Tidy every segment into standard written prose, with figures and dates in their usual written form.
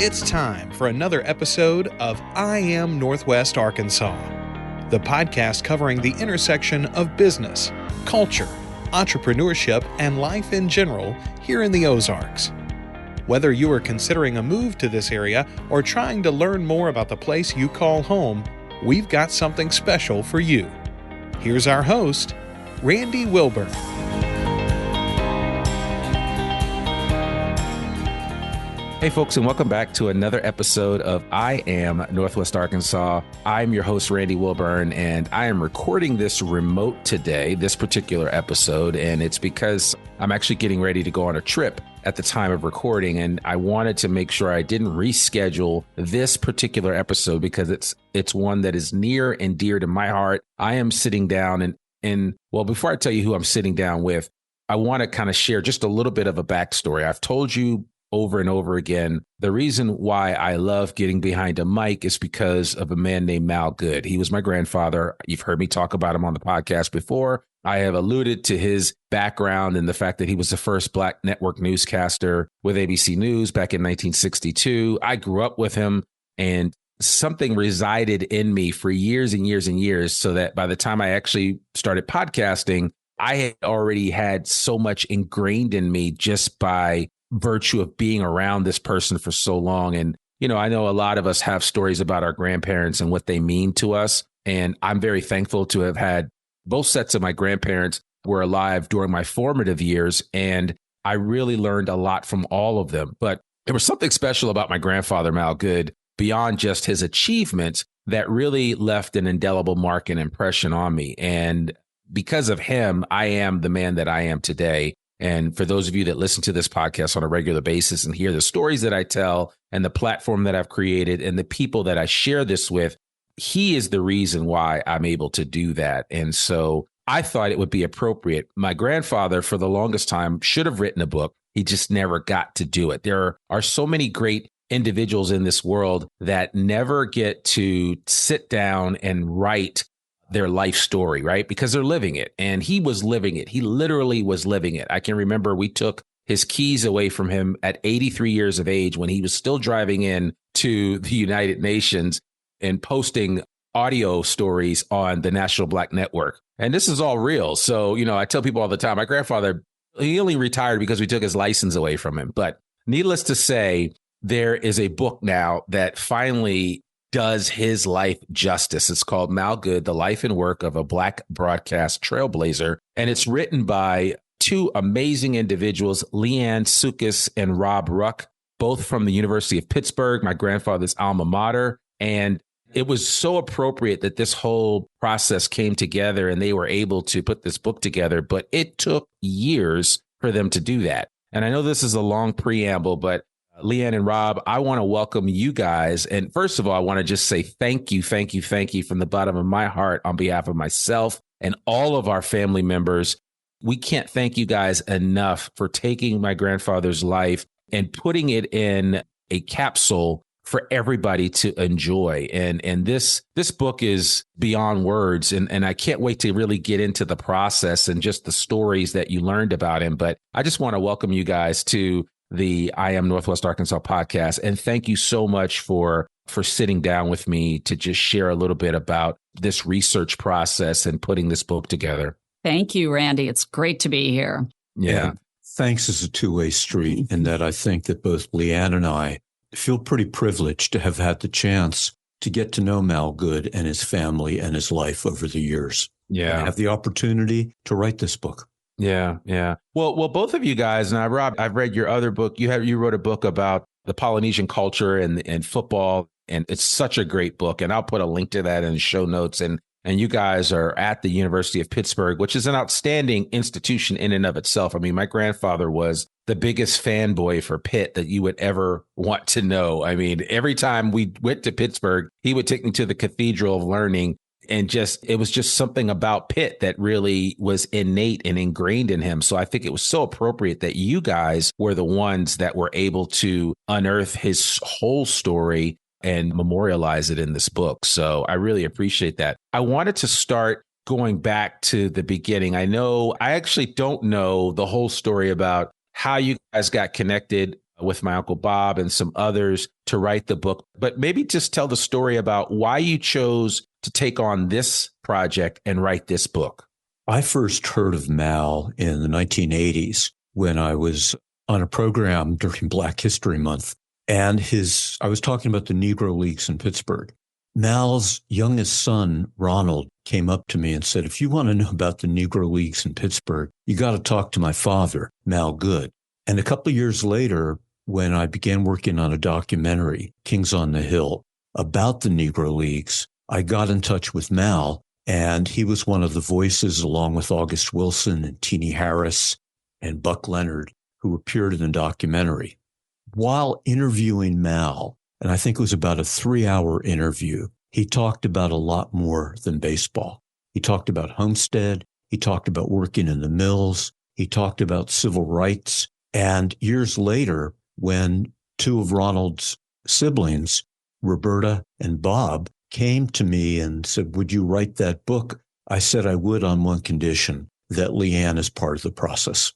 It's time for another episode of I Am Northwest Arkansas, the podcast covering the intersection of business, culture, entrepreneurship, and life in general here in the Ozarks. Whether you are considering a move to this area or trying to learn more about the place you call home, we've got something special for you. Here's our host, Randy Wilburn. Hey folks, and welcome back to another episode of I Am Northwest Arkansas. I'm your host, Randy Wilburn, and I am recording this remote today, this particular episode, and it's because I'm actually getting ready to go on a trip at the time of recording, and I wanted to make sure I didn't reschedule this particular episode because it's one that is near and dear to my heart. I am sitting down and well, before I tell you who I'm sitting down with, I want to kind of share just a little bit of a backstory. I've told you over and over again, the reason why I love getting behind a mic is because of a man named Mal Goode. He was my grandfather. You've heard me talk about him on the podcast before. I have alluded to his background and the fact that he was the first Black network newscaster with ABC News back in 1962. I grew up with him, and something resided in me for years and years and years, so that by the time I actually started podcasting, I had already had so much ingrained in me just by virtue of being around this person for so long. And, you know, I know a lot of us have stories about our grandparents and what they mean to us. And I'm very thankful to have had both sets of my grandparents were alive during my formative years. And I really learned a lot from all of them. But there was something special about my grandfather, Mal Goode, beyond just his achievements that really left an indelible mark and impression on me. And because of him, I am the man that I am today. And for those of you that listen to this podcast on a regular basis and hear the stories that I tell and the platform that I've created and the people that I share this with, he is the reason why I'm able to do that. And so I thought it would be appropriate. My grandfather, for the longest time, should have written a book. He just never got to do it. There are so many great individuals in this world that never get to sit down and write their life story, right? Because they're living it. And he was living it. He literally was living it. I can remember we took his keys away from him at 83 years of age when he was still driving in to the United Nations and posting audio stories on the National Black Network. And this is all real. So, you know, I tell people all the time, my grandfather, he only retired because we took his license away from him. But needless to say, there is a book now that finally does his life justice. It's called Mal Goode, The Life and Work of a Black Broadcast Trailblazer. And it's written by two amazing individuals, Liann, Tsoukas, and Rob Ruck, both from the University of Pittsburgh, my grandfather's alma mater. And it was so appropriate that this whole process came together and they were able to put this book together. But it took years for them to do that. And I know this is a long preamble, but Liann and Rob, I want to welcome you guys. And first of all, I want to just say thank you from the bottom of my heart on behalf of myself and all of our family members. We can't thank you guys enough for taking my grandfather's life and putting it in a capsule for everybody to enjoy. And this book is beyond words. And I can't wait to really get into the process and just the stories that you learned about him. But I just want to welcome you guys to the I Am Northwest Arkansas podcast. And thank you so much for sitting down with me to just share a little bit about this research process and putting this book together. Thank you, Randy. It's great to be here. Yeah. And thanks is a two-way street in that I think that both Liann and I feel pretty privileged to have had the chance to get to know Mal Goode and his family and his life over the years. Yeah. And have the opportunity to write this book. Yeah. Yeah. Well, both of you guys, and Rob, I've read your other book. You wrote a book about the Polynesian culture and football, and it's such a great book. And I'll put a link to that in the show notes. And you guys are at the University of Pittsburgh, which is an outstanding institution in and of itself. I mean, my grandfather was the biggest fanboy for Pitt that you would ever want to know. I mean, every time we went to Pittsburgh, he would take me to the Cathedral of Learning. And it was just something about Pitt that really was innate and ingrained in him. So I think it was so appropriate that you guys were the ones that were able to unearth his whole story and memorialize it in this book. So I really appreciate that. I wanted to start going back to the beginning. I actually don't know the whole story about how you guys got connected with my Uncle Bob and some others to write the book. But maybe just tell the story about why you chose to take on this project and write this book. I first heard of Mal in the 1980s when I was on a program during Black History Month. And I was talking about the Negro Leagues in Pittsburgh. Mal's youngest son, Ronald, came up to me and said, if you want to know about the Negro Leagues in Pittsburgh, you got to talk to my father, Mal Goode. And a couple of years later, when I began working on a documentary, Kings on the Hill, about the Negro Leagues, I got in touch with Mal, and he was one of the voices, along with August Wilson and Teenie Harris and Buck Leonard, who appeared in the documentary. While interviewing Mal, and I think it was about a 3-hour interview, he talked about a lot more than baseball. He talked about Homestead. He talked about working in the mills. He talked about civil rights. And years later, when two of Ronald's siblings, Roberta and Bob, came to me and said, would you write that book? I said I would on one condition, that Liann is part of the process.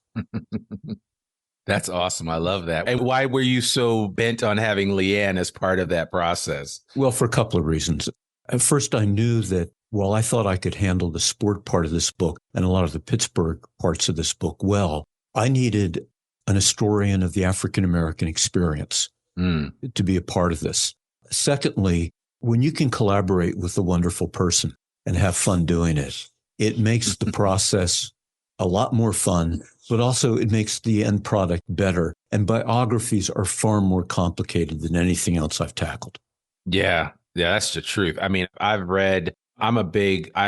That's awesome. I love that. And why were you so bent on having Liann as part of that process? Well, for a couple of reasons. At first, I knew that while I thought I could handle the sport part of this book and a lot of the Pittsburgh parts of this book well, I needed an historian of the African-American experience to be a part of this. Secondly, when you can collaborate with a wonderful person and have fun doing it, it makes the process a lot more fun, but also it makes the end product better. And biographies are far more complicated than anything else I've tackled. Yeah, that's the truth. I mean, I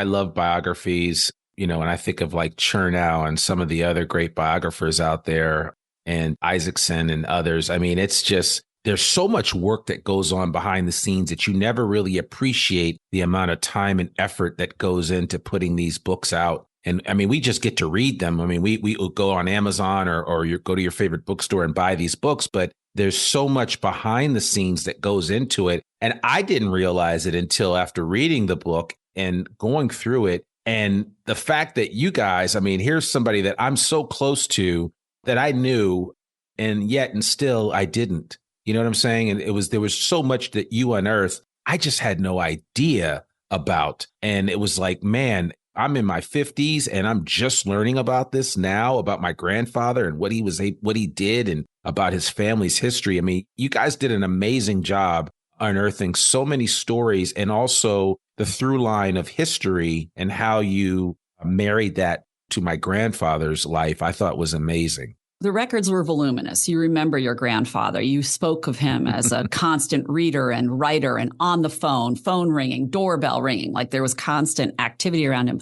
love biographies, and I think of like Chernow and some of the other great biographers out there and Isaacson and others. I mean, it's just, there's so much work that goes on behind the scenes that you never really appreciate the amount of time and effort that goes into putting these books out. And I mean, we just get to read them. I mean, we go on Amazon or you go to your favorite bookstore and buy these books, but there's so much behind the scenes that goes into it. And I didn't realize it until after reading the book and going through it. And the fact that you guys, I mean, here's somebody that I'm so close to that I knew, and yet and still I didn't. You know what I'm saying? And there was so much that you unearthed I just had no idea about. And it was like, man, I'm in my 50s and I'm just learning about this now, about my grandfather and what he did and about his family's history. I mean, you guys did an amazing job unearthing so many stories and also the through line of history and how you married that to my grandfather's life. I thought was amazing. The records were voluminous. You remember your grandfather. You spoke of him as a constant reader and writer and on the phone ringing, doorbell ringing, like there was constant activity around him.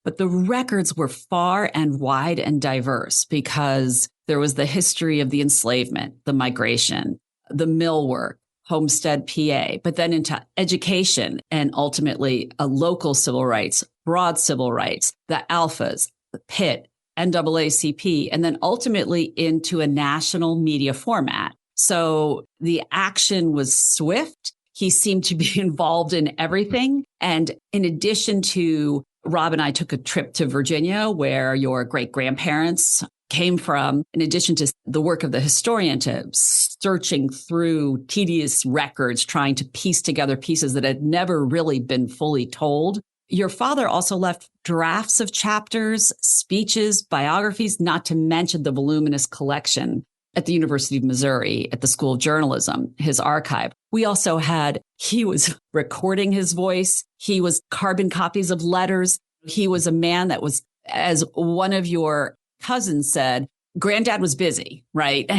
But the records were far and wide and diverse because there was the history of the enslavement, the migration, the mill work, Homestead, PA, but then into education and ultimately a local civil rights, broad civil rights, the alphas, the pit, NAACP, and then ultimately into a national media format. So the action was swift. He seemed to be involved in everything. And in addition to, Rob and I took a trip to Virginia where your great grandparents came from, in addition to the work of the historian to searching through tedious records, trying to piece together pieces that had never really been fully told. Your father also left drafts of chapters, speeches, biographies, not to mention the voluminous collection at the University of Missouri at the School of Journalism, his archive. We also he was recording his voice. He was carbon copies of letters. He was a man that was, as one of your cousins said, Granddad was busy, right?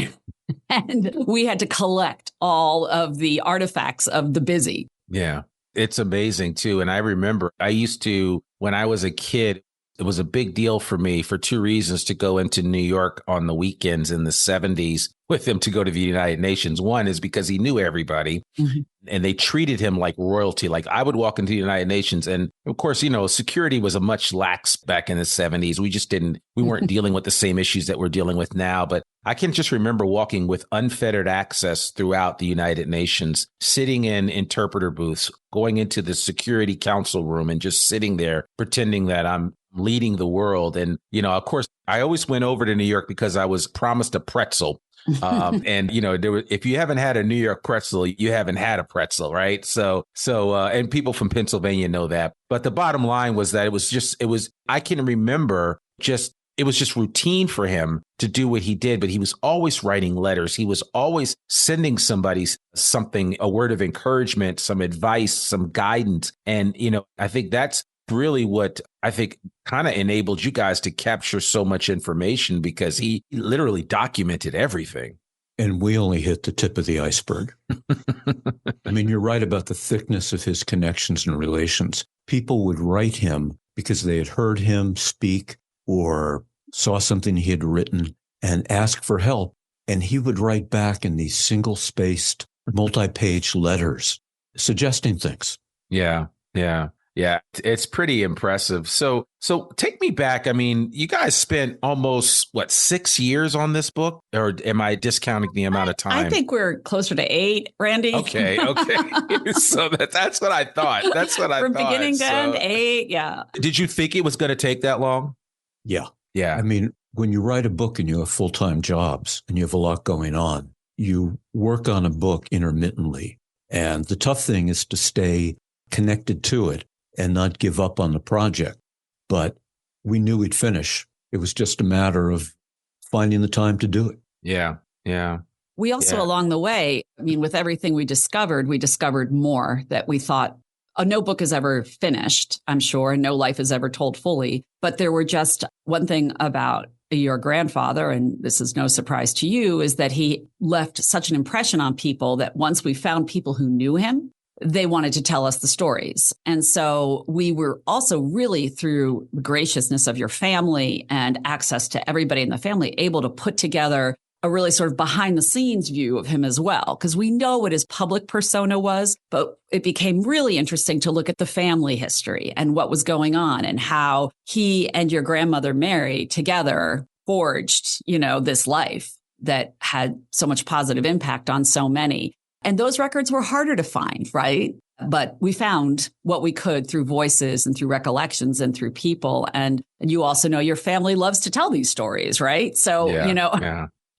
And we had to collect all of the artifacts of the busy. Yeah. It's amazing, too. And I remember when I was a kid, it was a big deal for me for two reasons to go into New York on the weekends in the 70s with him to go to the United Nations. One is because he knew everybody and they treated him like royalty. Like I would walk into the United Nations and of course, security was a much lax back in the 70s. We weren't dealing with the same issues that we're dealing with now. But I can just remember walking with unfettered access throughout the United Nations, sitting in interpreter booths, going into the Security Council room and just sitting there pretending that I'm leading the world. And, of course, I always went over to New York because I was promised a pretzel. And, if you haven't had a New York pretzel, you haven't had a pretzel, right? So, and people from Pennsylvania know that. But the bottom line was that I can remember it was just routine for him to do what he did, but he was always writing letters. He was always sending somebody something, a word of encouragement, some advice, some guidance. And, I think that's really what I think kind of enabled you guys to capture so much information, because he literally documented everything. And we only hit the tip of the iceberg. I mean, you're right about the thickness of his connections and relations. People would write him because they had heard him speak or saw something he had written and ask for help. And he would write back in these single-spaced, multi-page letters suggesting things. Yeah. It's pretty impressive. So take me back. I mean, you guys spent almost, 6 years on this book? Or am I discounting the amount of time? I think we're closer to 8, Randy. Okay. So that's what I thought. From beginning to end, 8, yeah. Did you think it was going to take that long? Yeah. Yeah. I mean, when you write a book and you have full-time jobs and you have a lot going on, you work on a book intermittently. And the tough thing is to stay connected to it and not give up on the project. But we knew we'd finish. It was just a matter of finding the time to do it. Yeah. We also, along the way, I mean, with everything we discovered more that we thought, no book is ever finished, I'm sure, and no life is ever told fully. But there were just one thing about your grandfather, and this is no surprise to you, is that he left such an impression on people that once we found people who knew him, they wanted to tell us the stories. And so we were also really, through the graciousness of your family and access to everybody in the family, able to put together a really sort of behind the scenes view of him as well, because we know what his public persona was, but it became really interesting to look at the family history and what was going on and how he and your grandmother Mary together forged, this life that had so much positive impact on so many. And those records were harder to find, right? But we found what we could through voices and through recollections and through people. And you also know your family loves to tell these stories, right? So,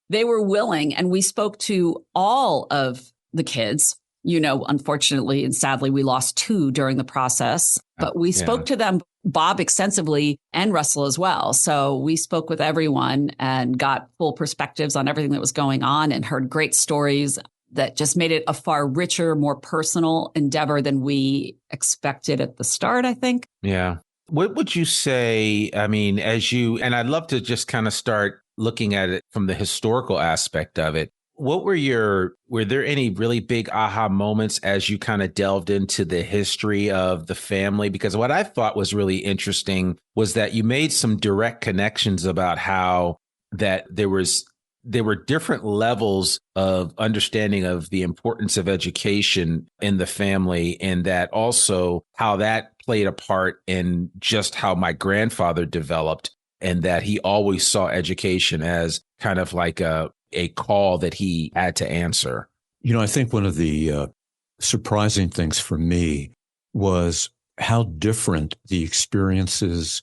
they were willing, and we spoke to all of the kids. Unfortunately and sadly, we lost 2 during the process, but we spoke to them, Bob extensively and Russell as well. So we spoke with everyone and got full perspectives on everything that was going on and heard great stories that just made it a far richer, more personal endeavor than we expected at the start, I think. Yeah. What would you say, I mean, and I'd love to just kind of start looking at it from the historical aspect of it. Were there any really big aha moments as you kind of delved into the history of the family? Because what I thought was really interesting was that you made some direct connections about how that there were different levels of understanding of the importance of education in the family, and that also how that played a part in just how my grandfather developed, and that he always saw education as kind of like a call that he had to answer. I think one of the surprising things for me was how different the experiences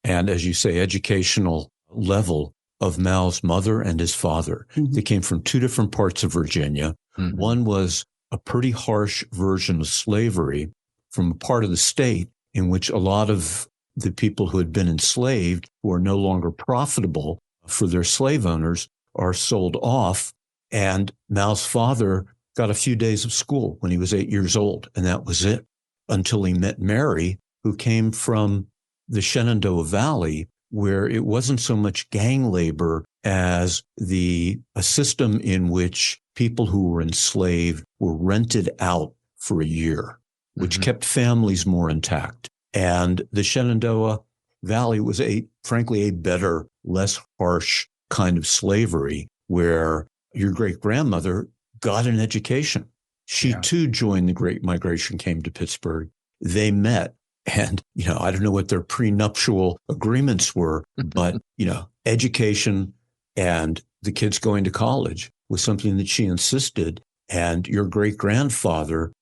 and, as you say, educational level of Mal's mother and his father. Mm-hmm. They came from 2 different parts of Virginia. Mm-hmm. One was a pretty harsh version of slavery from a part of the state in which a lot of the people who had been enslaved, who are no longer profitable for their slave owners, are sold off. And Mal's father got a few days of school when he was 8 years old, and that was it, until he met Mary, who came from the Shenandoah Valley, where it wasn't so much gang labor as a system in which people who were enslaved were rented out for a year, which kept families more intact. And the Shenandoah Valley was frankly, a better, less harsh kind of slavery where your great-grandmother got an education. She too joined the Great Migration, came to Pittsburgh. They met. And, I don't know what their prenuptial agreements were, but, education and the kids going to college was something that she insisted. And your great-grandfather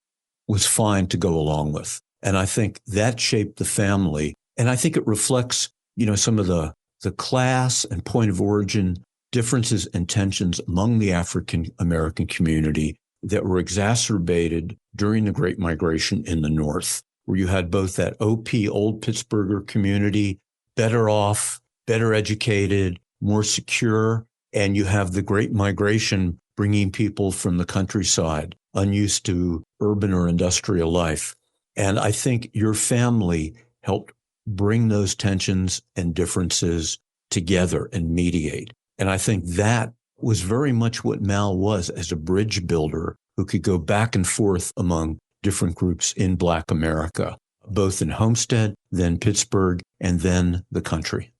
was fine to go along with. And I think that shaped the family And I think it reflects, some of the class and point of origin differences and tensions among the African American community that were exacerbated during the Great Migration in the North, where you had both that old Pittsburgher community, better off, better educated, more secure, and you have the Great Migration bringing people from the countryside, unused to urban or industrial life. And I think your family helped bring those tensions and differences together and mediate. And I think that was very much what Mal was as a bridge builder who could go back and forth among different groups in Black America, both in Homestead, then Pittsburgh, and then the country.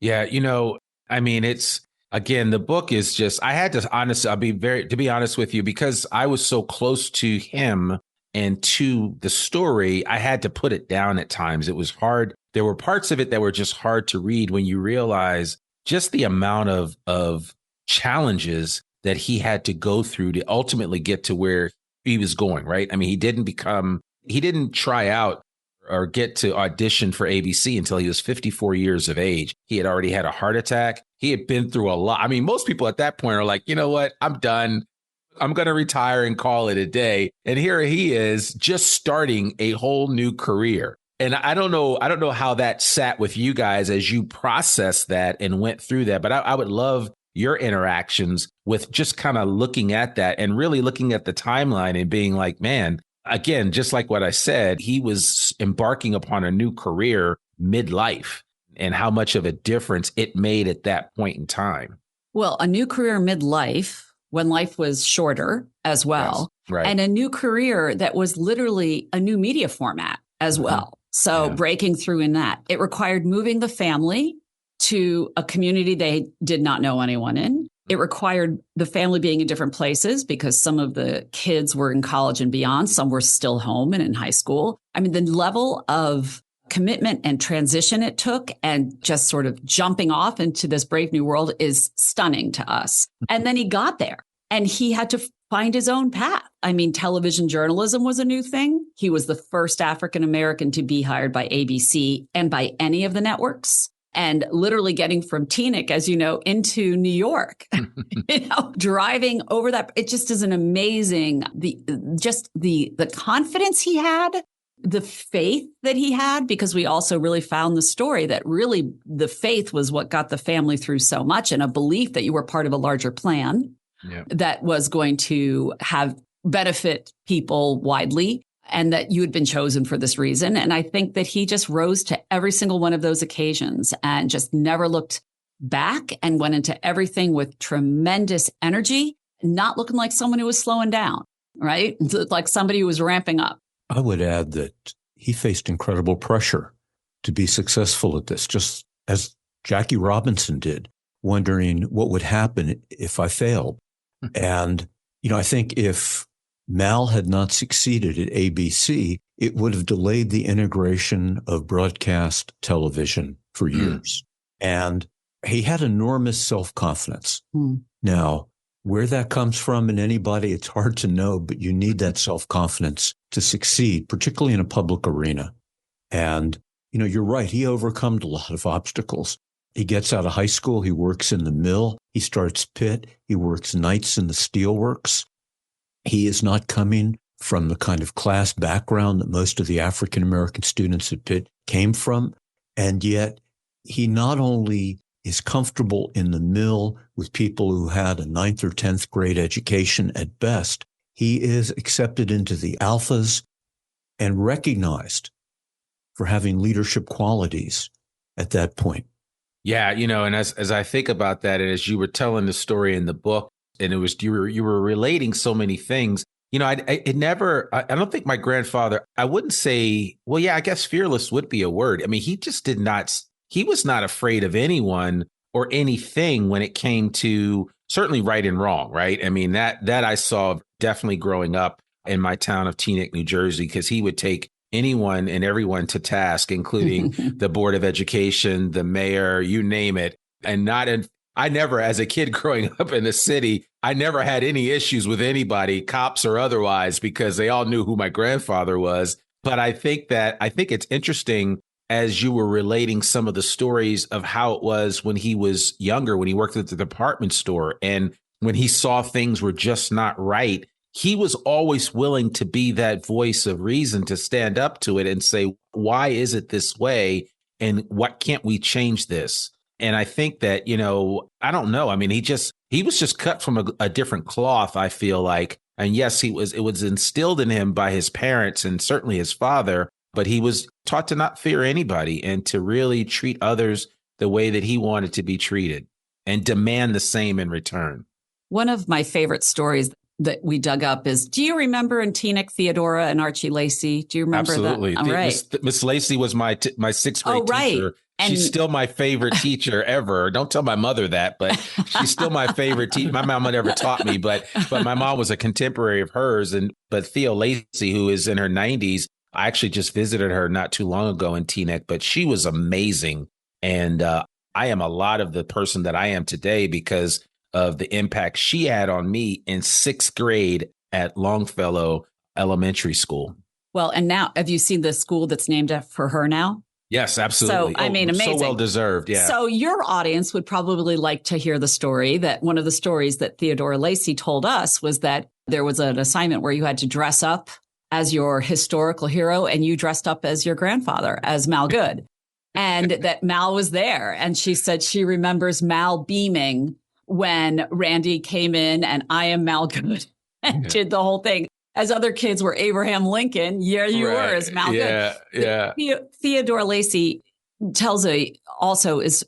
Yeah, it's, again, the book is just, I had to to be honest with you, because I was so close to him and to the story, I had to put it down at times. It was hard. There were parts of it that were just hard to read when you realize just the amount of challenges that he had to go through to ultimately get to where he was going, right? I mean, he didn't try out or get to audition for ABC until he was 54 years of age. He had already had a heart attack. He had been through a lot. I mean, most people at that point are like, you know what? I'm done. I'm going to retire and call it a day. And here he is just starting a whole new career. And I don't know how that sat with you guys as you processed that and went through that. But I would love your interactions with just kind of looking at that and really looking at the timeline and being like, man, again, just like what I said, he was embarking upon a new career midlife and how much of a difference it made at that point in time. Well, a new career midlife when life was shorter as well. Yes, right. And a new career that was literally a new media format as well. So breaking through in that, it required moving the family to a community they did not know anyone in. It required the family being in different places because some of the kids were in college and beyond. Some were still home and in high school. I mean, the level of commitment and transition it took and just sort of jumping off into this brave new world is stunning to us. And then he got there and he had to find his own path. I mean, television journalism was a new thing. He was the first African-American to be hired by ABC and by any of the networks. And literally getting from Teaneck, as you know, into New York, driving over that. It just is an amazing, the confidence he had, the faith that he had, because we also really found the story that really the faith was what got the family through so much, and a belief that you were part of a larger plan that was going to have benefit people widely, and that you had been chosen for this reason. And I think that he just rose to every single one of those occasions and just never looked back and went into everything with tremendous energy, not looking like someone who was slowing down, right? Like somebody who was ramping up. I would add that he faced incredible pressure to be successful at this, just as Jackie Robinson did, wondering what would happen if I failed. And, I think if Mal had not succeeded at ABC, it would have delayed the integration of broadcast television for years. And he had enormous self-confidence. Now, where that comes from in anybody, it's hard to know, but you need that self-confidence to succeed, particularly in a public arena. And, you're right. He overcome a lot of obstacles. He gets out of high school. He works in the mill. He starts Pitt. He works nights in the steelworks. He is not coming from the kind of class background that most of the African-American students at Pitt came from. And yet he not only is comfortable in the mill with people who had a 9th or 10th grade education at best, he is accepted into the alphas and recognized for having leadership qualities at that point. Yeah, and as I think about that, and as you were telling the story in the book, and it was you were relating so many things. I don't think my grandfather, I wouldn't say, well, yeah, I guess fearless would be a word. I mean, he just he was not afraid of anyone or anything when it came to certainly right and wrong, right? I mean, that I saw definitely growing up in my town of Teaneck, New Jersey, because he would take anyone and everyone to task, including the Board of Education, the mayor, you name it, and I never, as a kid growing up in the city, I never had any issues with anybody, cops or otherwise, because they all knew who my grandfather was. But I think it's interesting as you were relating some of the stories of how it was when he was younger, when he worked at the department store, and when he saw things were just not right, he was always willing to be that voice of reason, to stand up to it and say, why is it this way? And what can't we change this? And I think that, I don't know. I mean, he was just cut from a different cloth, I feel like. And yes, it was instilled in him by his parents and certainly his father, but he was taught to not fear anybody and to really treat others the way that he wanted to be treated and demand the same in return. One of my favorite stories that we dug up is, do you remember in Tectonic, Theodora and Archie Lacey? Do you remember Absolutely. that? All right. Miss Lacey was my sixth grade teacher. And she's still my favorite teacher ever. Don't tell my mother that, but she's still my favorite teacher. My mama never taught me, but my mom was a contemporary of hers. But Theo Lacey, who is in her 90s, I actually just visited her not too long ago in Teaneck, but she was amazing. And I am a lot of the person that I am today because of the impact she had on me in sixth grade at Longfellow Elementary School. Well, and now, have you seen the school that's named for her now? Yes, absolutely. So, amazing. So well deserved. Yeah. So your audience would probably like to hear the story that one of the stories that Theodora Lacey told us was that there was an assignment where you had to dress up as your historical hero, and you dressed up as your grandfather, as Mal Goode, and that Mal was there. And she said she remembers Mal beaming when Randy came in and I am Mal Goode and did the whole thing. As other kids were Abraham Lincoln, you were as Mal Goode. Yeah. Theodora Lacey tells also is,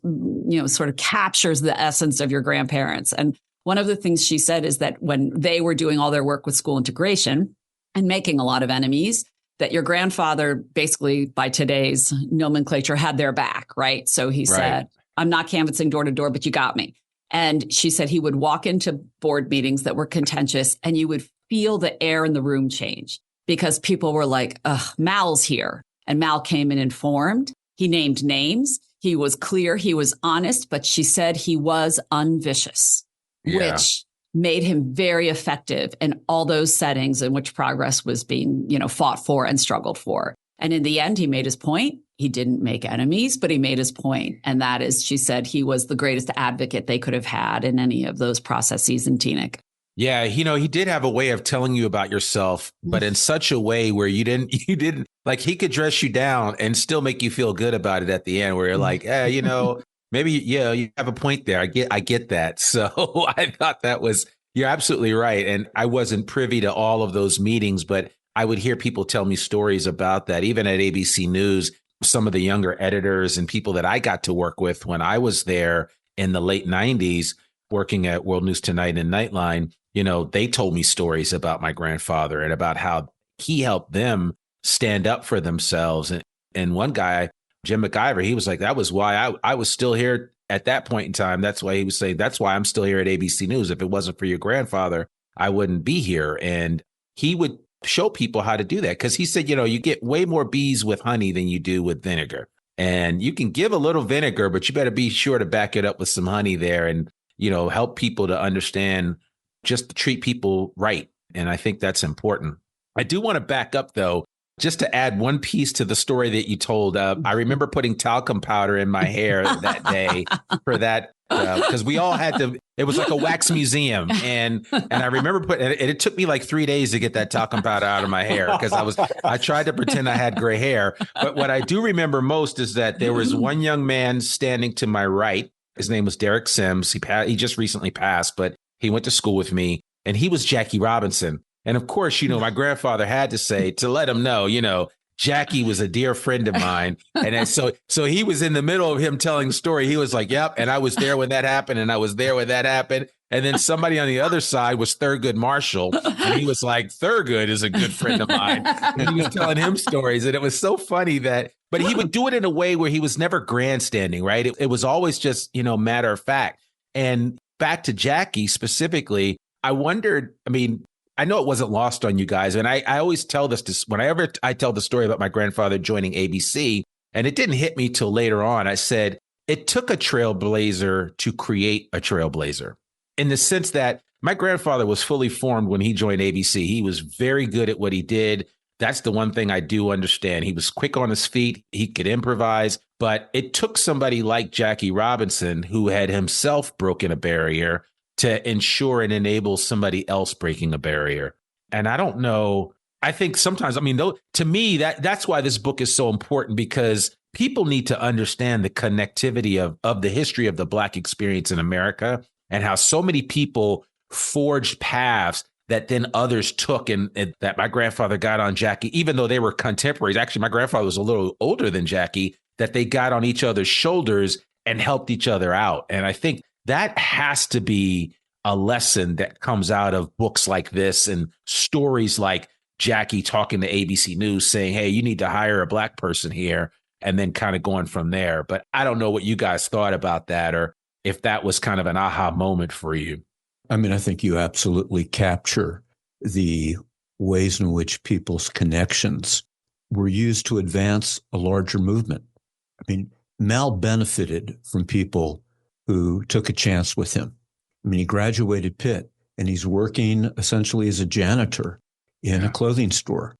sort of captures the essence of your grandparents. And one of the things she said is that when they were doing all their work with school integration and making a lot of enemies, that your grandfather basically, by today's nomenclature, had their back, right? So he said, I'm not canvassing door to door, but you got me. And she said he would walk into board meetings that were contentious and you would feel the air in the room change because people were like, Mal's here. And Mal came in informed. He named names. He was clear. He was honest. But she said he was unvicious, which made him very effective in all those settings in which progress was being, fought for and struggled for. And in the end, he made his point. He didn't make enemies, but he made his point. And that is, she said, he was the greatest advocate they could have had in any of those processes in Teaneck. Yeah, he did have a way of telling you about yourself, but in such a way where you didn't like, he could dress you down and still make you feel good about it at the end, where you're like, maybe, you have a point there. I get that. So I thought you're absolutely right. And I wasn't privy to all of those meetings, but I would hear people tell me stories about that. Even at ABC News, some of the younger editors and people that I got to work with when I was there in the late 90s, working at World News Tonight and Nightline, they told me stories about my grandfather and about how he helped them stand up for themselves. And one guy, Jim McIver, he was like, that was why I was still here at that point in time. That's why he was saying, that's why I'm still here at ABC News. If it wasn't for your grandfather, I wouldn't be here. And he would show people how to do that. Because he said, you get way more bees with honey than you do with vinegar. And you can give a little vinegar, but you better be sure to back it up with some honey there and, help people to understand just to treat people right. And I think that's important. I do want to back up, though, just to add one piece to the story that you told. I remember putting talcum powder in my hair that day for that, because we all had to. It was like a wax museum. And I remember it took me like 3 days to get that talcum powder out of my hair because I tried to pretend I had gray hair. But what I do remember most is that there was one young man standing to my right. His name was Derek Sims. He just recently passed, but he went to school with me, and he was Jackie Robinson. And of course, my grandfather had to say, to let him know, Jackie was a dear friend of mine. And so he was in the middle of him telling the story. He was like, yep. And I was there when that happened. And I was there when that happened. And then somebody on the other side was Thurgood Marshall. And he was like, Thurgood is a good friend of mine. And he was telling him stories. And it was so funny but he would do it in a way where he was never grandstanding, right? It was always just, matter of fact. And back to Jackie specifically, I wondered, I know it wasn't lost on you guys. And I always tell this whenever I tell the story about my grandfather joining ABC, and it didn't hit me till later on. I said, it took a trailblazer to create a trailblazer, in the sense that my grandfather was fully formed when he joined ABC. He was very good at what he did. That's the one thing I do understand. He was quick on his feet. He could improvise, but it took somebody like Jackie Robinson, who had himself broken a barrier, to ensure and enable somebody else breaking a barrier. And I don't know. I think sometimes, to me, that's why this book is so important, because people need to understand the connectivity of the history of the Black experience in America and how so many people forged paths that then others took, and that my grandfather got on Jackie, even though they were contemporaries. Actually, my grandfather was a little older than Jackie, that they got on each other's shoulders and helped each other out. And I think that has to be a lesson that comes out of books like this and stories like Jackie talking to ABC News saying, hey, you need to hire a Black person here, and then kind of going from there. But I don't know what you guys thought about that, or if that was kind of an aha moment for you. I think you absolutely capture the ways in which people's connections were used to advance a larger movement. Mal benefited from people who took a chance with him. He graduated Pitt, and he's working essentially as a janitor in a clothing store.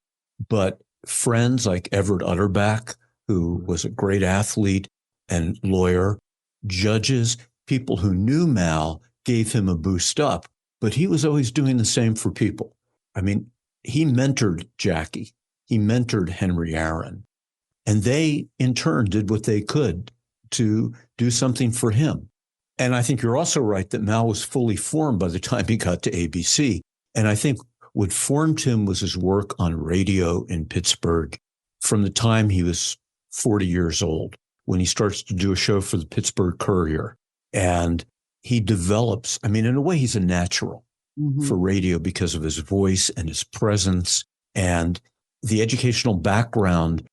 But friends like Everett Utterback, who was a great athlete and lawyer, judges, people who knew Mal, gave him a boost up, but he was always doing the same for people. He mentored Jackie. He mentored Henry Aaron. And they, in turn, did what they could to do something for him. And I think you're also right that Mal was fully formed by the time he got to ABC. And I think what formed him was his work on radio in Pittsburgh from the time he was 40 years old, when he starts to do a show for the Pittsburgh Courier. And he develops, in a way, he's a natural for radio because of his voice and his presence and the educational background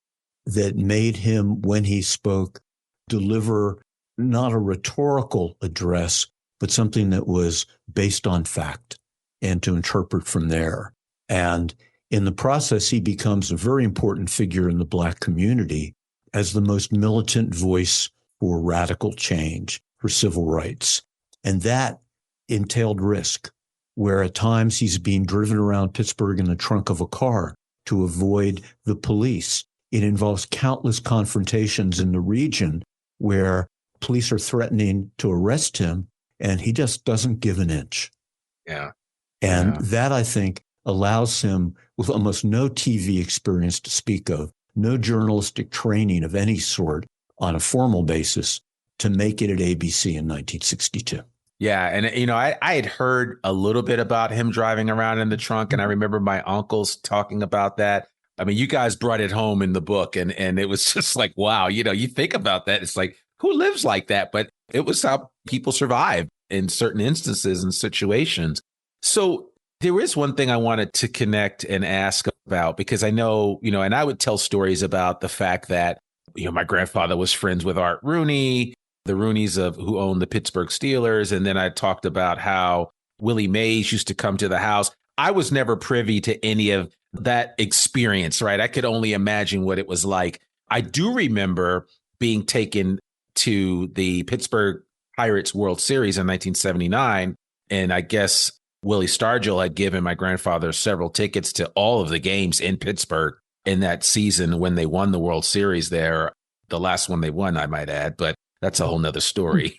that made him, when he spoke, deliver not a rhetorical address, but something that was based on fact and to interpret from there. And in the process, he becomes a very important figure in the Black community as the most militant voice for radical change, for civil rights. And that entailed risk, where at times he's being driven around Pittsburgh in the trunk of a car to avoid the police. It involves countless confrontations in the region where police are threatening to arrest him, and he just doesn't give an inch. Yeah. And that, I think, allows him, with almost no TV experience to speak of, no journalistic training of any sort on a formal basis, to make it at ABC in 1962. Yeah. And, I had heard a little bit about him driving around in the trunk. And I remember my uncles talking about that. You guys brought it home in the book, and it was just like, wow, you think about that. It's like, who lives like that? But it was how people survive in certain instances and situations. So there is one thing I wanted to connect and ask about, because I know, and I would tell stories about the fact that, my grandfather was friends with Art Rooney, the Rooneys who owned the Pittsburgh Steelers. And then I talked about how Willie Mays used to come to the house. I was never privy to any of that experience, right? I could only imagine what it was like. I do remember being taken to the Pittsburgh Pirates World Series in 1979. And I guess Willie Stargell had given my grandfather several tickets to all of the games in Pittsburgh in that season when they won the World Series there. The last one they won, I might add, but that's a whole nother story.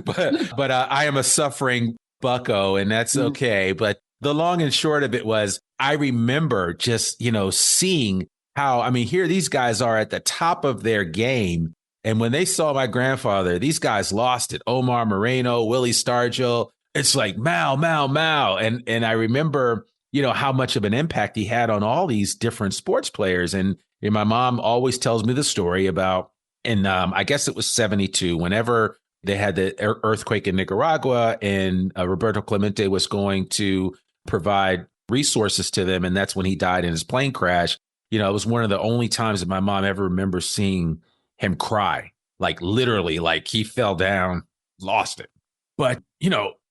but I am a suffering bucko, and that's okay. But the long and short of it was, I remember just, seeing how, here these guys are at the top of their game. And when they saw my grandfather, these guys lost it. Omar Moreno, Willie Stargell. It's like, Mal. And I remember, how much of an impact he had on all these different sports players. And my mom always tells me the story about, and I guess it was 72, whenever they had the earthquake in Nicaragua, and Roberto Clemente was going to provide resources to them. And that's when he died in his plane crash. It was one of the only times that my mom ever remembers seeing him cry, like literally, like he fell down, lost it. But,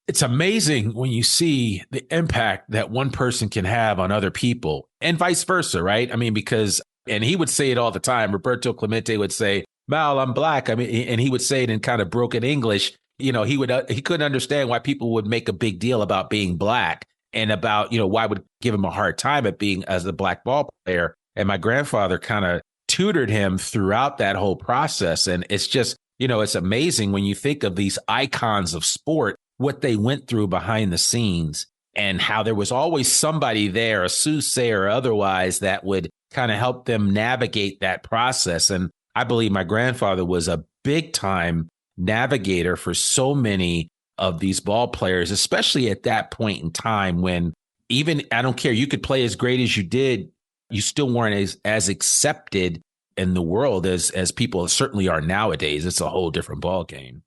it's amazing when you see the impact that one person can have on other people, and vice versa, right? Because, and he would say it all the time. Roberto Clemente would say, Mal, I'm Black. And he would say it in kind of broken English. He couldn't understand why people would make a big deal about being Black, and about, why would give him a hard time at being as a Black ball player. And my grandfather kind of tutored him throughout that whole process. And it's just, it's amazing when you think of these icons of sport, what they went through behind the scenes and how there was always somebody there, a soothsayer or otherwise, that would kind of help them navigate that process. And I believe my grandfather was a big time navigator for so many of these ball players, especially at that point in time when even, I don't care, you could play as great as you did, you still weren't as accepted in the world as people certainly are nowadays. It's a whole different ball game.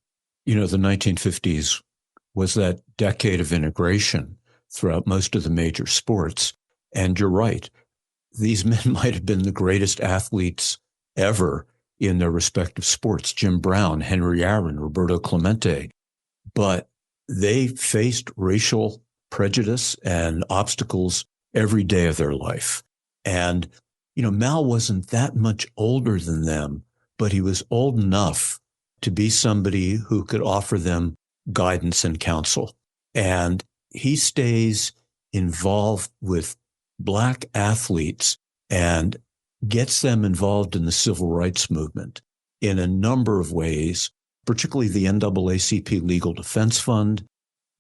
The 1950s was that decade of integration throughout most of the major sports. And you're right. These men might have been the greatest athletes ever in their respective sports. Jim Brown, Henry Aaron, Roberto Clemente. But they faced racial prejudice and obstacles every day of their life. And, Mal wasn't that much older than them, but he was old enough to be somebody who could offer them guidance and counsel. And he stays involved with Black athletes and gets them involved in the civil rights movement in a number of ways, particularly the NAACP Legal Defense Fund,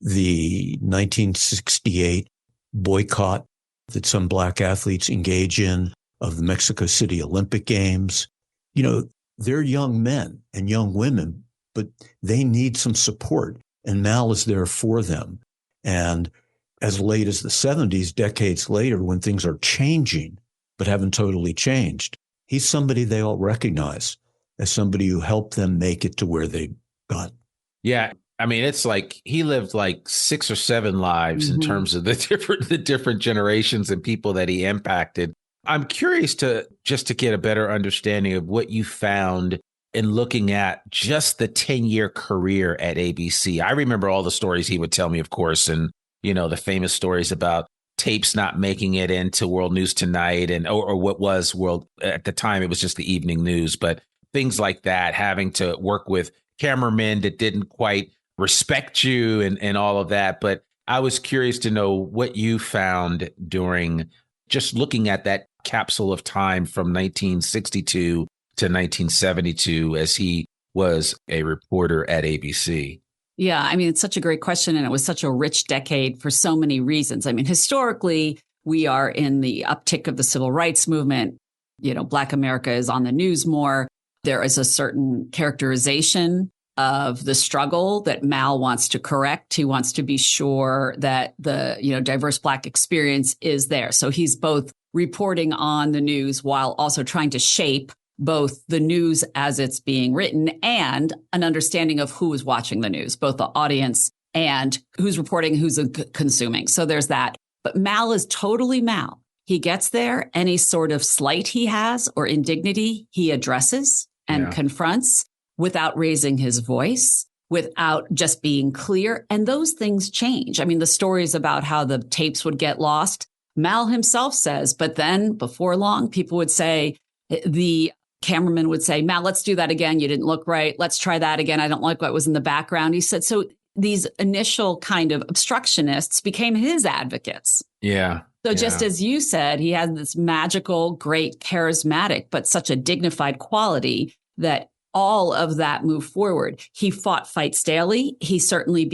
the 1968 boycott that some Black athletes engage in of the Mexico City Olympic Games. They're young men and young women, but they need some support, and Mal is there for them. And as late as the 70s, decades later, when things are changing, but haven't totally changed, he's somebody they all recognize as somebody who helped them make it to where they got. Yeah. I mean, it's like he lived like 6 or 7 lives in terms of the different generations and people that he impacted. I'm curious to get a better understanding of what you found in looking at just the 10-year career at ABC. I remember all the stories he would tell me, of course, and, the famous stories about tapes not making it into World News Tonight or what was World at the time. It was just the evening news, but things like that, having to work with cameramen that didn't quite respect you and all of that. But I was curious to know what you found during just looking at that capsule of time from 1962 to 1972 as he was a reporter at ABC. Yeah, I mean, it's such a great question. And it was such a rich decade for so many reasons. I mean, historically, we are in the uptick of the civil rights movement. Black America is on the news more. There is a certain characterization of the struggle that Mal wants to correct. He wants to be sure that the, diverse Black experience is there. So he's both reporting on the news while also trying to shape both the news as it's being written and an understanding of who is watching the news, both the audience and who's reporting, who's consuming. So there's that. But Mal is totally Mal. He gets there, any sort of slight he has or indignity, he addresses and confronts without raising his voice, without just being clear. And those things change. I mean, the stories about how the tapes would get lost, Mal himself says, but then before long, people would say, the cameraman would say, Mal, let's do that again. You didn't look right. Let's try that again. I don't like what was in the background. He said, so these initial kind of obstructionists became his advocates. Yeah. So just as you said, he had this magical, great, charismatic, but such a dignified quality that all of that moved forward. He fought fights daily. He certainly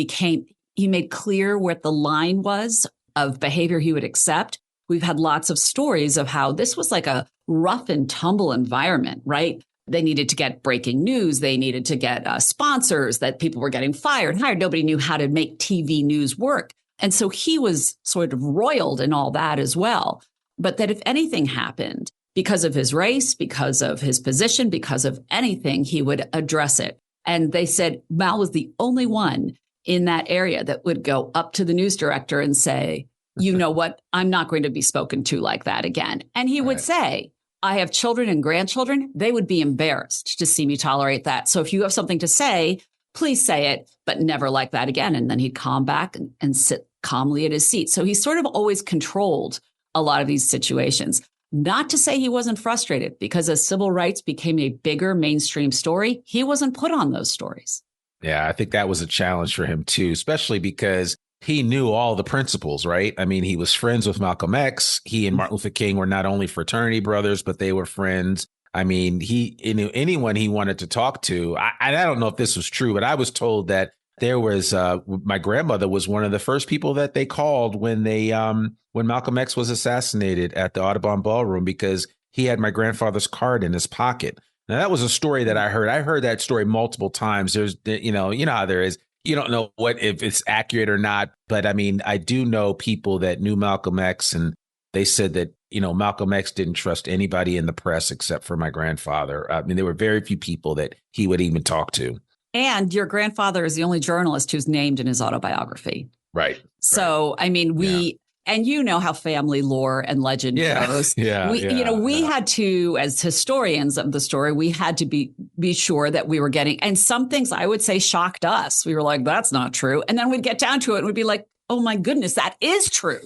he made clear what the line was of behavior he would accept. We've had lots of stories of how this was like a rough and tumble environment, right? They needed to get breaking news. They needed to get sponsors, that people were getting fired, hired. Nobody knew how to make TV news work. And so he was sort of roiled in all that as well. But that if anything happened, because of his race, because of his position, because of anything, he would address it. And they said Mal was the only one in that area that would go up to the news director and say, you know what, I'm not going to be spoken to like that again. And he would say, I have children and grandchildren. They would be embarrassed to see me tolerate that. So if you have something to say, please say it, but never like that again. And then he'd calm back and sit calmly at his seat. So he sort of always controlled a lot of these situations. Not to say he wasn't frustrated, because as civil rights became a bigger mainstream story, he wasn't put on those stories. Yeah, I think that was a challenge for him, too, especially because he knew all the principles, right? I mean, he was friends with Malcolm X. He and Martin Luther King were not only fraternity brothers, but they were friends. I mean, he knew anyone he wanted to talk to. I don't know if this was true, but I was told that there was my grandmother was one of the first people that they called when when Malcolm X was assassinated at the Audubon Ballroom, because he had my grandfather's card in his pocket. Now, that was a story that I heard. I heard that story multiple times. There's, you know how there is. You don't know if it's accurate or not. But I mean, I do know people that knew Malcolm X, and they said that, Malcolm X didn't trust anybody in the press except for my grandfather. I mean, there were very few people that he would even talk to. And your grandfather is the only journalist who's named in his autobiography. Right. So, I mean, and you know how family lore and legend goes. We had to, as historians of the story, we had to be sure that we were getting, and some things I would say shocked us. We were like, that's not true. And then we'd get down to it and we'd be like, oh my goodness, that is true.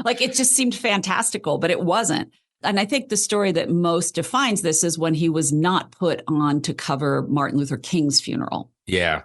Like it just seemed fantastical, but it wasn't. And I think the story that most defines this is when he was not put on to cover Martin Luther King's funeral. Yeah.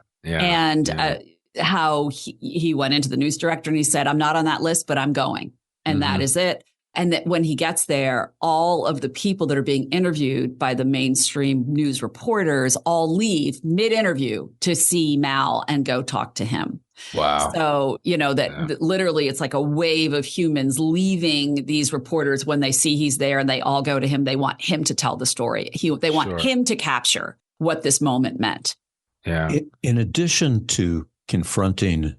How he went into the news director and he said, I'm not on that list, but I'm going. And that is it. And that when he gets there, all of the people that are being interviewed by the mainstream news reporters all leave mid-interview to see Mal and go talk to him. Wow. So, that literally it's like a wave of humans leaving these reporters when they see he's there, and they all go to him. They want him to tell the story. They want him to capture what this moment meant. Yeah. In addition to confronting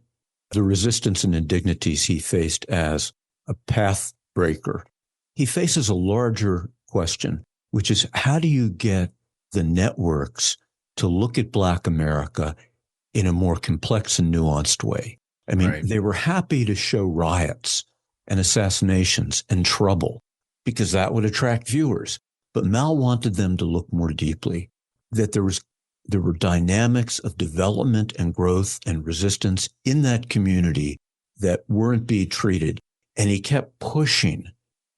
the resistance and indignities he faced as a pathbreaker, he faces a larger question, which is how do you get the networks to look at Black America in a more complex and nuanced way? I mean, They were happy to show riots and assassinations and trouble because that would attract viewers. But Mal wanted them to look more deeply, that there were dynamics of development and growth and resistance in that community that weren't being treated. And he kept pushing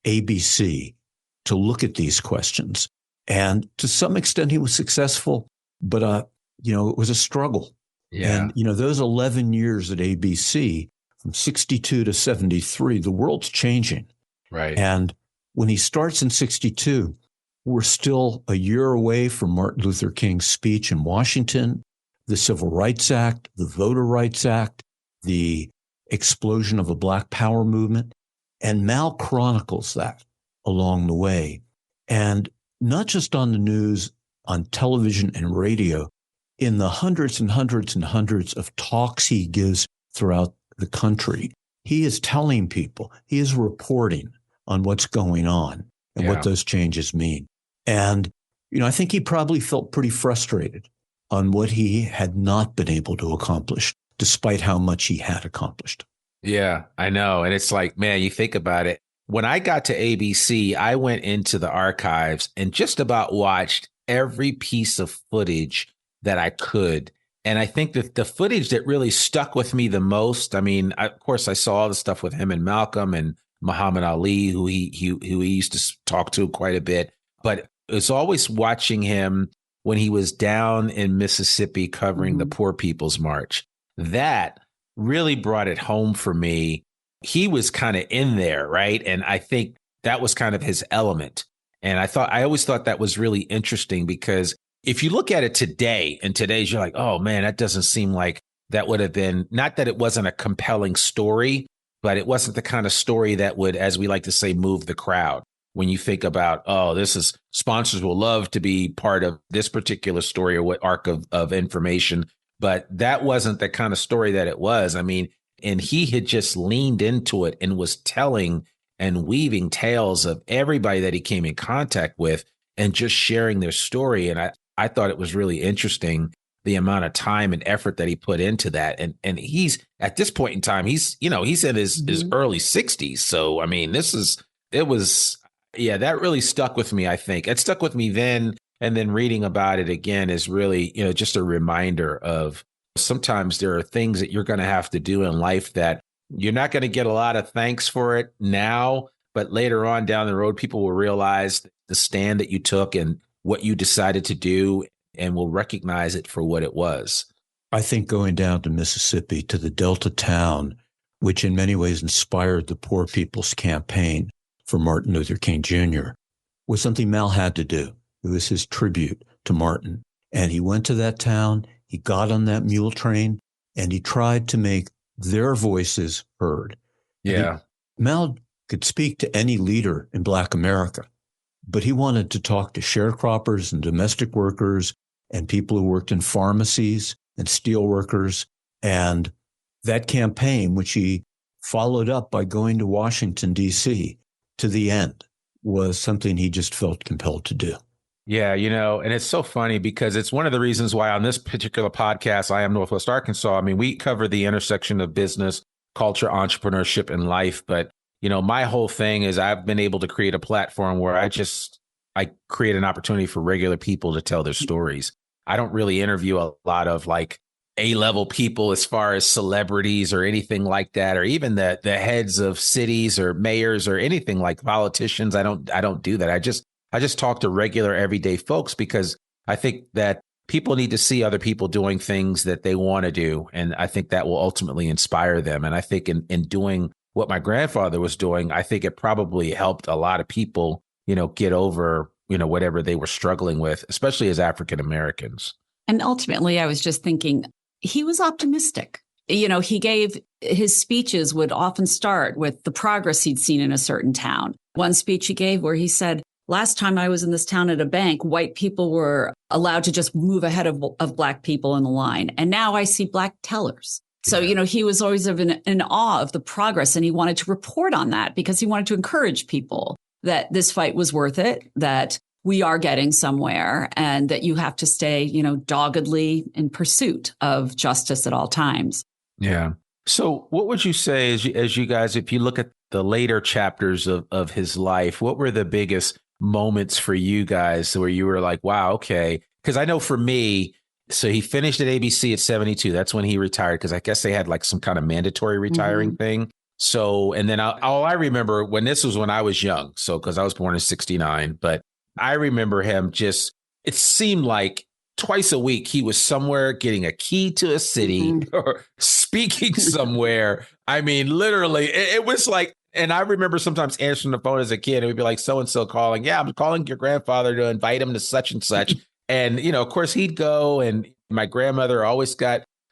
ABC to look at these questions. And to some extent, he was successful, but, it was a struggle. Yeah. And, those 11 years at ABC, from 62 to 73, the world's changing. Right. And when he starts in 62, we're still a year away from Martin Luther King's speech in Washington, the Civil Rights Act, the Voter Rights Act, the explosion of a Black Power movement. And Mal chronicles that along the way. And not just on the news, on television and radio, in the hundreds and hundreds and hundreds of talks he gives throughout the country, he is telling people, he is reporting on what's going on and what those changes mean. And, I think he probably felt pretty frustrated on what he had not been able to accomplish, despite how much he had accomplished. Yeah, I know. And it's like, man, you think about it. When I got to ABC, I went into the archives and just about watched every piece of footage that I could. And I think that the footage that really stuck with me the most, I mean, of course, I saw all the stuff with him and Malcolm and Muhammad Ali, who he used to talk to quite a bit. But it's always watching him when he was down in Mississippi covering the Poor People's March. That really brought it home for me. He was kind of in there, right? And I think that was kind of his element. And I always thought that was really interesting, because if you look at it today, and today's, you're like, oh man, that doesn't seem like that would have been, not that it wasn't a compelling story, but it wasn't the kind of story that would, as we like to say, move the crowd. When you think about, sponsors will love to be part of this particular story or what arc of information, but that wasn't the kind of story that it was. I mean, and he had just leaned into it and was telling and weaving tales of everybody that he came in contact with and just sharing their story. And I thought it was really interesting, the amount of time and effort that he put into that. And he's, at this point in time, he's in his early 60s. So, I mean, that really stuck with me, I think. It stuck with me then. And then reading about it again is really, just a reminder of sometimes there are things that you're going to have to do in life that you're not going to get a lot of thanks for it now, but later on down the road, people will realize the stand that you took and what you decided to do, and will recognize it for what it was. I think going down to Mississippi, to the Delta town which in many ways inspired the Poor People's Campaign for Martin Luther King Jr., was something Mal had to do. It was his tribute to Martin. And he went to that town, he got on that mule train, and he tried to make their voices heard. Yeah. Mal could speak to any leader in Black America, but he wanted to talk to sharecroppers and domestic workers and people who worked in pharmacies and steel workers. And that campaign, which he followed up by going to Washington, D.C. to the end, was something he just felt compelled to do. Yeah, and it's so funny because it's one of the reasons why on this particular podcast, I Am Northwest Arkansas, I mean, we cover the intersection of business, culture, entrepreneurship, and life. But, my whole thing is I've been able to create a platform where I create an opportunity for regular people to tell their stories. I don't really interview a lot of like A-level people as far as celebrities or anything like that, or even the heads of cities or mayors or anything like politicians. I don't do that. I just talk to regular everyday folks because I think that people need to see other people doing things that they want to do. And I think that will ultimately inspire them. And I think in doing what my grandfather was doing, I think it probably helped a lot of people, get over, whatever they were struggling with, especially as African Americans. And ultimately, I was just thinking he was optimistic. He gave his speeches would often start with the progress he'd seen in a certain town. One speech he gave where he said, last time I was in this town at a bank, white people were allowed to just move ahead of Black people in the line. And now I see Black tellers. So, he was always in awe of the progress, and he wanted to report on that because he wanted to encourage people that this fight was worth it, that we are getting somewhere, and that you have to stay, doggedly in pursuit of justice at all times. Yeah. So what would you say as you guys, if you look at the later chapters of his life, what were the biggest moments for you guys where you were like, wow, okay. Because I know for me, so he finished at ABC at 72. That's when he retired, because I guess they had like some kind of mandatory retiring thing. So, and then all I remember when this was when I was young. So, because I was born in 69, but I remember him it seemed like twice a week he was somewhere getting a key to a city or speaking somewhere. I mean, literally, it was like, and I remember sometimes answering the phone as a kid, and it would be like so-and-so calling. Yeah, I'm calling your grandfather to invite him to such and such. And, of course, he'd go, and my grandmother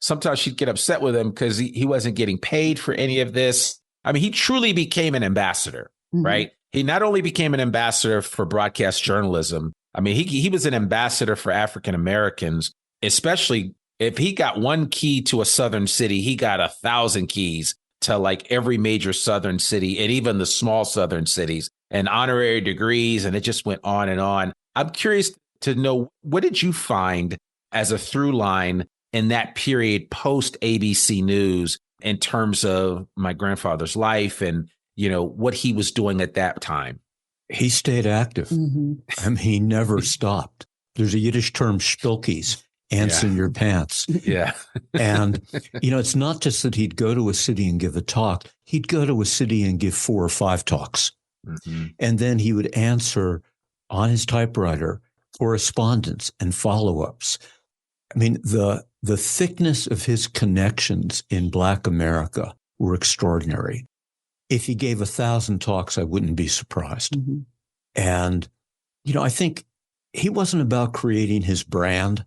sometimes she'd get upset with him because he wasn't getting paid for any of this. I mean, he truly became an ambassador, right? He not only became an ambassador for broadcast journalism. I mean, he was an ambassador for African Americans, especially if he got one key to a southern city, he got 1,000 keys to like every major southern city and even the small southern cities and honorary degrees. And it just went on and on. I'm curious to know, what did you find as a through line in that period post ABC News in terms of my grandfather's life and, what he was doing at that time? He stayed active. I mean, he never stopped. There's a Yiddish term, spilkies, ants in your pants. Yeah. And, it's not just that he'd go to a city and give a talk. He'd go to a city and give 4 or 5 talks. And then he would answer on his typewriter correspondence and follow-ups. I mean, the thickness of his connections in Black America were extraordinary. If he gave 1,000 talks, I wouldn't be surprised. And, I think he wasn't about creating his brand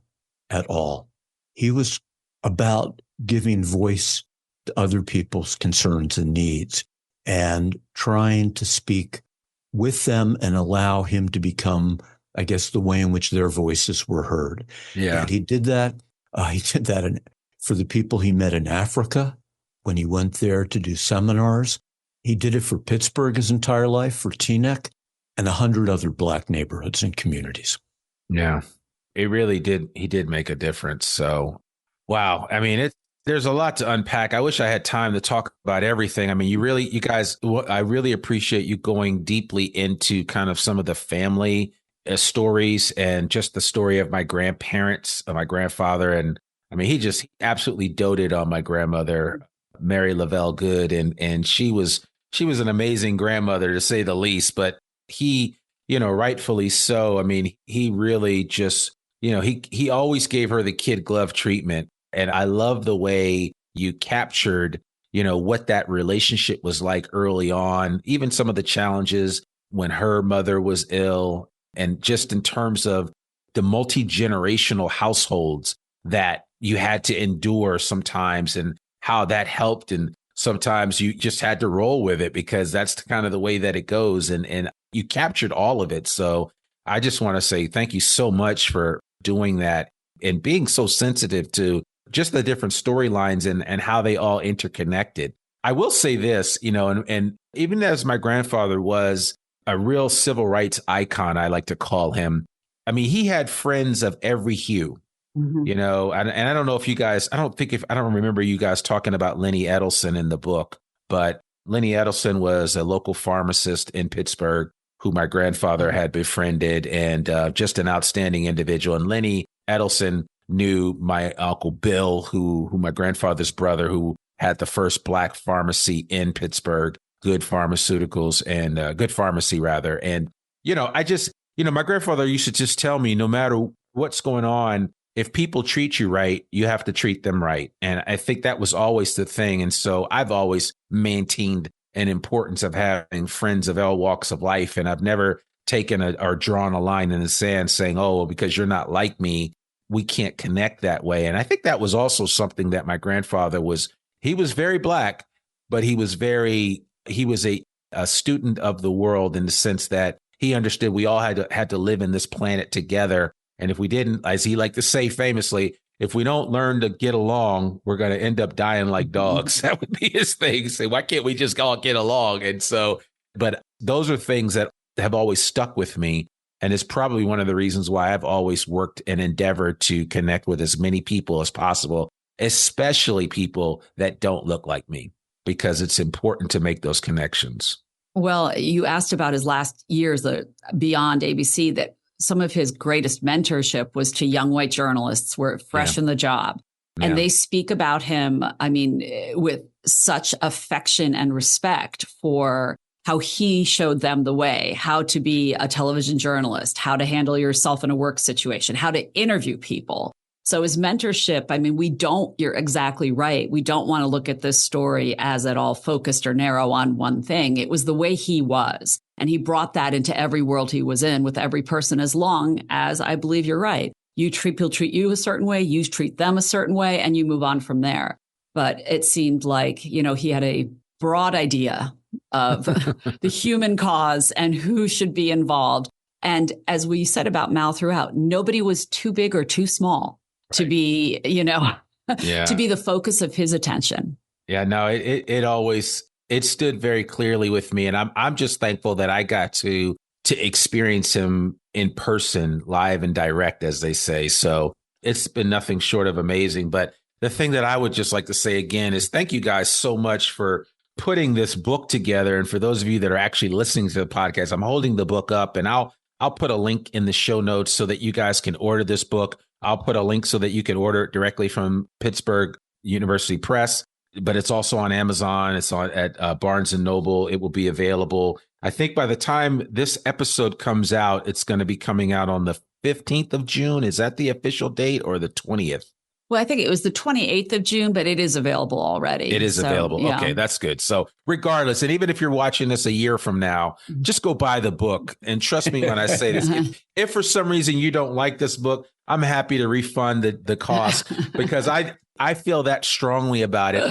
at all. He was about giving voice to other people's concerns and needs and trying to speak with them and allow him to become, I guess, the way in which their voices were heard. Yeah. And he did that. For the people he met in Africa when he went there to do seminars. He did it for Pittsburgh his entire life, for Teaneck, and 100 other Black neighborhoods and communities. Yeah, it really did. He did make a difference. So, wow. I mean, there's a lot to unpack. I wish I had time to talk about everything. I mean, you guys, I really appreciate you going deeply into kind of some of the family stories and just the story of my grandparents, of my grandfather. And I mean, he just absolutely doted on my grandmother, Mary Lavelle Goode. And she was an amazing grandmother, to say the least. But he, rightfully so. I mean, he really just, he always gave her the kid glove treatment. And I love the way you captured, what that relationship was like early on, even some of the challenges when her mother was ill, and just in terms of the multi-generational households that you had to endure sometimes, and how that helped. And sometimes you just had to roll with it because that's kind of the way that it goes. And you captured all of it. So I just want to say thank you so much for doing that and being so sensitive to just the different storylines and how they all interconnected. I will say this, and even as my grandfather was a real civil rights icon, I like to call him. I mean, he had friends of every hue, and I don't know if you guys, I don't remember you guys talking about Lenny Edelson in the book, but Lenny Edelson was a local pharmacist in Pittsburgh who my grandfather had befriended, and just an outstanding individual. And Lenny Edelson knew my Uncle Bill, who my grandfather's brother, who had the first Black pharmacy in Pittsburgh, Good Pharmaceuticals, and Good Pharmacy rather. And, my grandfather used to just tell me, no matter what's going on, if people treat you right, you have to treat them right. And I think that was always the thing. And so I've always maintained an importance of having friends of all walks of life. And I've never taken or drawn a line in the sand saying, oh, well, because you're not like me, we can't connect that way. And I think that was also something that my grandfather he was very Black, but he was a student of the world in the sense that he understood we all had to live in this planet together. And if we didn't, as he liked to say famously, if we don't learn to get along, we're going to end up dying like dogs. That would be his thing. Say, why can't we just all get along? And so, but those are things that have always stuck with me. And it's probably one of the reasons why I've always worked and endeavored to connect with as many people as possible, especially people that don't look like me, because it's important to make those connections. Well, you asked about his last years beyond ABC, that some of his greatest mentorship was to young white journalists who were fresh in the job. Yeah. And they speak about him, with such affection and respect for how he showed them the way, how to be a television journalist, how to handle yourself in a work situation, how to interview people. So his mentorship, you're exactly right. We don't want to look at this story as at all focused or narrow on one thing. It was the way he was. And he brought that into every world he was in with every person, as long as, I believe you're right, people treat you a certain way, you treat them a certain way, and you move on from there. But it seemed like, he had a broad idea of the human cause and who should be involved. And as we said about Mal throughout, nobody was too big or too small to be, to be the focus of his attention. Yeah, no, it stood very clearly with me. And I'm just thankful that I got to experience him in person, live and direct, as they say. So it's been nothing short of amazing. But the thing that I would just like to say again is thank you guys so much for putting this book together. And for those of you that are actually listening to the podcast, I'm holding the book up, and I'll put a link in the show notes so that you guys can order this book. I'll put a link so that you can order it directly from Pittsburgh University Press, but it's also on Amazon. It's at Barnes and Noble. It will be available. I think by the time this episode comes out, it's going to be coming out on the 15th of June. Is that the official date, or the 20th? Well, I think it was the 28th of June, but it is available already. It is available. Yeah. Okay, that's good. So regardless, and even if you're watching this a year from now, just go buy the book. And trust me when I say this, if for some reason you don't like this book, I'm happy to refund the cost, because I feel that strongly about it.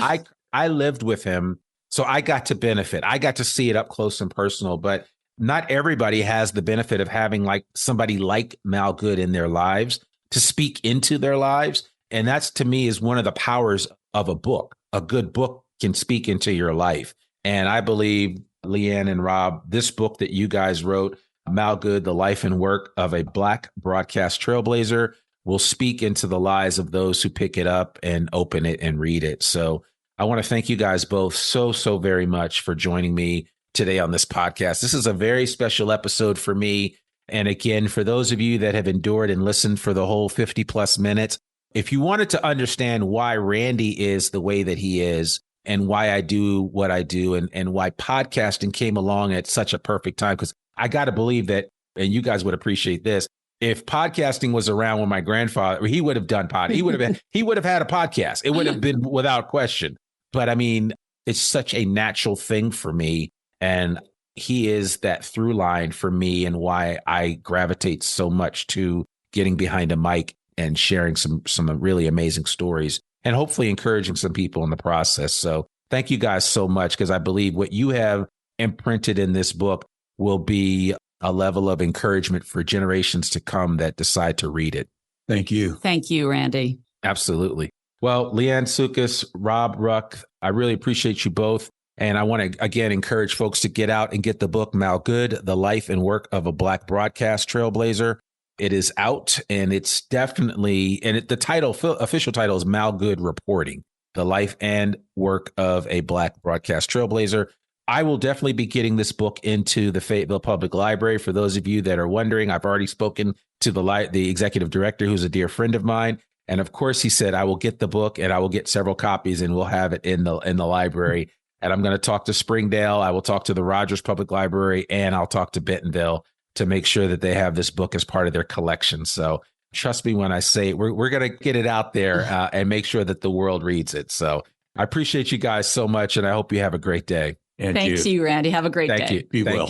I lived with him, so I got to benefit. I got to see it up close and personal, but not everybody has the benefit of having somebody like Mal Goode in their lives to speak into their lives. And that's, to me, is one of the powers of a book. A good book can speak into your life. And I believe, Liann and Rob, this book that you guys wrote, Mal Goode, The Life and Work of a Black Broadcast Trailblazer, will speak into the lives of those who pick it up and open it and read it. So I want to thank you guys both so very much for joining me today on this podcast. This is a very special episode for me. And again, for those of you that have endured and listened for the whole 50 plus minutes, if you wanted to understand why Randy is the way that he is, and why I do what I do, and why podcasting came along at such a perfect time, because I got to believe that, and you guys would appreciate this, if podcasting was around when my grandfather, he would have done he would have had a podcast. It would have been without question. But it's such a natural thing for me. And he is that through line for me and why I gravitate so much to getting behind a mic and sharing some really amazing stories and hopefully encouraging some people in the process. So thank you guys so much, because I believe what you have imprinted in this book will be a level of encouragement for generations to come that decide to read it. Thank you. Thank you, Randy. Absolutely. Well, Liann, Tsoukas, Rob, Ruck, I really appreciate you both. And I want to, again, encourage folks to get out and get the book, Mal Goode, The Life and Work of a Black Broadcast Trailblazer. It is out, and it's definitely, the title, official title is Mal Goode Reporting, The Life and Work of a Black Broadcast Trailblazer. I will definitely be getting this book into the Fayetteville Public Library. For those of you that are wondering, I've already spoken to the executive director, who's a dear friend of mine. And of course, he said, I will get the book and I will get several copies and we'll have it in the library. And I'm going to talk to Springdale. I will talk to the Rogers Public Library, and I'll talk to Bentonville to make sure that they have this book as part of their collection. So trust me when I say we're going to get it out there and make sure that the world reads it. So I appreciate you guys so much, and I hope you have a great day. And thanks you, Randy. Have a great day. Thank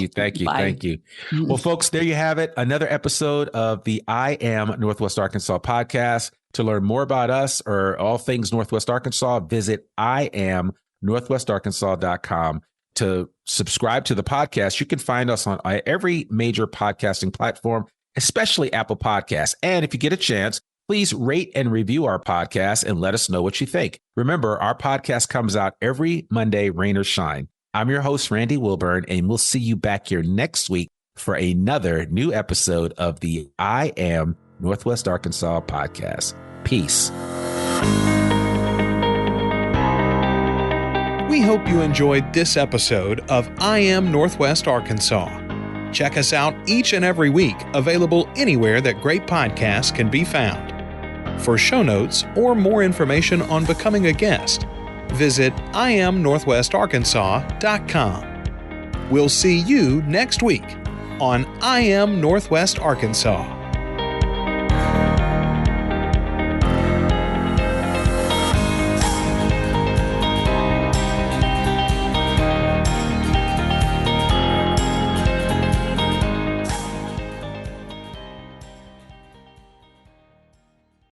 you. Thank you. Well, folks, there you have it. Another episode of the I Am Northwest Arkansas podcast. To learn more about us or all things Northwest Arkansas, visit IamNorthwestArkansas.com. To subscribe to the podcast, you can find us on every major podcasting platform, especially Apple Podcasts. And if you get a chance, please rate and review our podcast and let us know what you think. Remember, our podcast comes out every Monday, rain or shine. I'm your host, Randy Wilburn, and we'll see you back here next week for another new episode of the I Am Northwest Arkansas podcast. Peace. We hope you enjoyed this episode of I Am Northwest Arkansas. Check us out each and every week, available anywhere that great podcasts can be found. For show notes or more information on becoming a guest, visit IamNorthwestArkansas.com. We'll see you next week on I Am Northwest Arkansas.